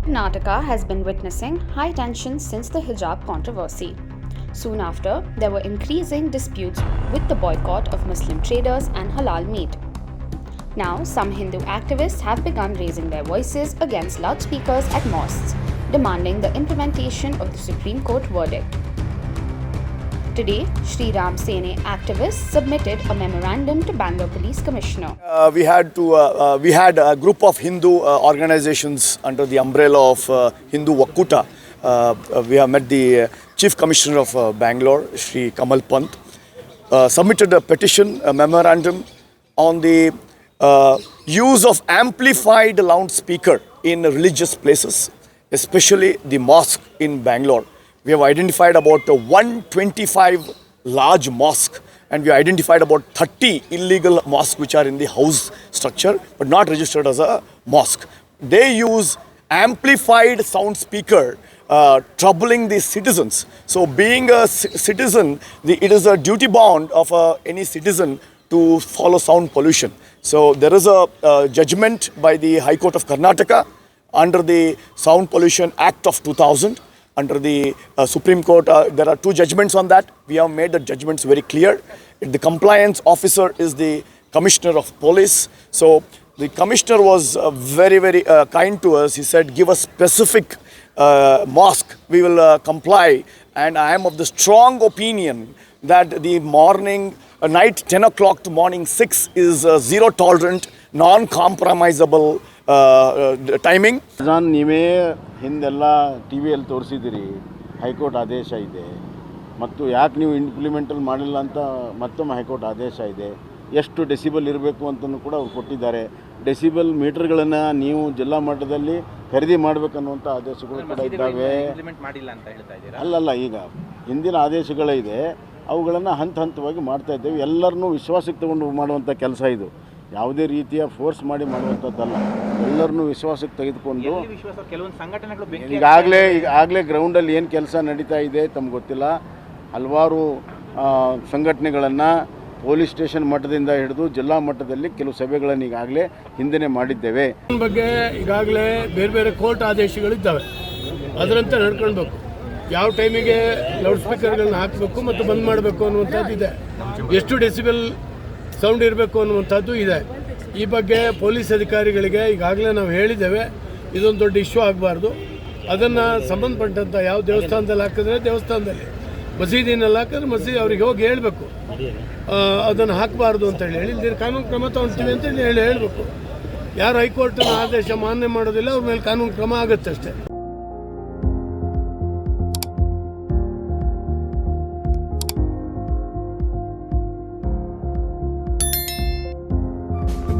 Karnataka has been witnessing high tension since the hijab controversy. Soon after, there were increasing disputes with the boycott of Muslim traders and halal meat. Now, some Hindu activists have begun raising their voices against loudspeakers at mosques, demanding the implementation of the Supreme Court verdict. Today, Sri Ram Sene activists submitted a memorandum to Bangalore Police Commissioner. We had a group of Hindu organizations under the umbrella of Hindu Vakkuta. We have met the Chief Commissioner of Bangalore, Sri Kamal Pant, submitted a petition, a memorandum on the use of amplified loudspeaker in religious places, especially the mosque in Bangalore. We have identified about 125 large mosques, and we identified about 30 illegal mosques which are in the house structure but not registered as a mosque. They use amplified sound speaker, troubling the citizens. So being a citizen, it is a duty bound of any citizen to follow sound pollution. So there is a judgment by the High Court of Karnataka under the Sound Pollution Act of 2000. Under the Supreme Court, there are two judgments on that. We have made the judgments very clear. The compliance officer is the Commissioner of Police. So the Commissioner was very kind to us. He said, give us specific mosque, we will comply. And I am of the strong opinion that the night 10 o'clock to morning 6 is zero tolerant, non-compromisable timing. ನೀವೇ ಹಿಂದೆಲ್ಲ T ವಿಯಲ್ಲಿ ತೋರಿಸಿದ್ದೀರಿ, high court ಆದೇಶ ಇದೆ, ಮತ್ತು ಯಾಕೆ ನೀವು ಇಂಪ್ಲಿಮೆಂಟಲ್ಲಿ ಮಾಡಿಲ್ಲ ಅಂತ ಮತ್ತೊಮ್ಮೆ ಹೈಕೋರ್ಟ್ ಆದೇಶ ಇದೆ. ಎಷ್ಟು ಡೆಸಿಬಲ್ ಇರಬೇಕು ಅಂತಲೂ ಕೂಡ ಅವ್ರು ಕೊಟ್ಟಿದ್ದಾರೆ. ಡೆಸಿಬಲ್ ಮೀಟರ್ಗಳನ್ನು ನೀವು ಜಿಲ್ಲಾ ಮಟ್ಟದಲ್ಲಿ ಖರೀದಿ ಮಾಡಬೇಕನ್ನುವಂಥ ಆದೇಶಗಳು ಕೂಡ ಇದ್ದಾವೆ. ಅಲ್ಲಲ್ಲ, ಈಗ ಹಿಂದಿನ ಆದೇಶಗಳಿದೆ, ಅವುಗಳನ್ನು ಹಂತವಾಗಿ ಮಾಡ್ತಾ ಇದ್ದೇವೆ. ಎಲ್ಲರನ್ನೂ ವಿಶ್ವಾಸಕ್ಕೆ ತಗೊಂಡು ಮಾಡುವಂಥ ಕೆಲಸ ಇದು. ಯಾವುದೇ ರೀತಿಯ ಫೋರ್ಸ್ ಮಾಡಿ ಮಾಡುವಂಥದ್ದಲ್ಲ. ಎಲ್ಲರನ್ನೂ ವಿಶ್ವಾಸಕ್ಕೆ ತೆಗೆದುಕೊಂಡು ಈಗಾಗಲೇ ಗ್ರೌಂಡಲ್ಲಿ ಏನು ಕೆಲಸ ನಡೀತಾ ಇದೆ ತಮ್ಗೆ ಗೊತ್ತಿಲ್ಲ. ಹಲವಾರು ಸಂಘಟನೆಗಳನ್ನು ಪೊಲೀಸ್ ಸ್ಟೇಷನ್ ಮಟ್ಟದಿಂದ ಹಿಡಿದು ಜಿಲ್ಲಾ ಮಟ್ಟದಲ್ಲಿ ಕೆಲವು ಸಭೆಗಳನ್ನು ಈಗಾಗಲೇ ಹಿಂದೆ ಮಾಡಿದ್ದೇವೆ. ಬಗ್ಗೆ ಈಗಾಗಲೇ ಬೇರೆ ಕೋರ್ಟ್ ಆದೇಶಗಳಿದ್ದಾವೆ, ಅದರಂತೆ ನಡ್ಕೊಳ್ಬೇಕು. ಯಾವ ಟೈಮಿಗೆ ಲೌಡ್ ಸ್ಪೀಕರ್ಗಳನ್ನ ಹಾಕಬೇಕು ಮತ್ತು ಬಂದ್ ಮಾಡಬೇಕು ಅನ್ನುವಂಥದ್ದು ಇದೆ. ಎಷ್ಟು ಡೆಸಿಬಲ್ ಸೌಂಡ್ ಇರಬೇಕು ಅನ್ನುವಂಥದ್ದು ಇದೆ. ಈ ಬಗ್ಗೆ ಪೊಲೀಸ್ ಅಧಿಕಾರಿಗಳಿಗೆ ಈಗಾಗಲೇ ನಾವು ಹೇಳಿದ್ದೇವೆ, ಇದೊಂದು ದೊಡ್ಡ ಇಶ್ಯೂ ಆಗಬಾರ್ದು. ಅದನ್ನು ಸಂಬಂಧಪಟ್ಟಂಥ ಯಾವ ದೇವಸ್ಥಾನದಲ್ಲಿ ಹಾಕಿದ್ರೆ ದೇವಸ್ಥಾನದಲ್ಲಿ, ಮಸೀದಿನಲ್ಲಿ ಹಾಕಿದ್ರೆ ಮಸೀದಿ ಅವ್ರಿಗೆ ಹೋಗಿ ಹೇಳಬೇಕು, ಅದನ್ನು ಹಾಕಬಾರ್ದು ಅಂತೇಳಿ ಇಲ್ಲಿ ಕಾನೂನು ಕ್ರಮ ತಗೊಳ್ತೀವಿ ಅಂತೇಳಿ ಹೇಳಬೇಕು. ಯಾರು ಹೈಕೋರ್ಟ್ನ ಆದೇಶ ಮಾನ್ಯ ಮಾಡೋದಿಲ್ಲ ಅವ್ರ ಮೇಲೆ ಕಾನೂನು ಕ್ರಮ ಆಗುತ್ತೆ ಅಷ್ಟೇ.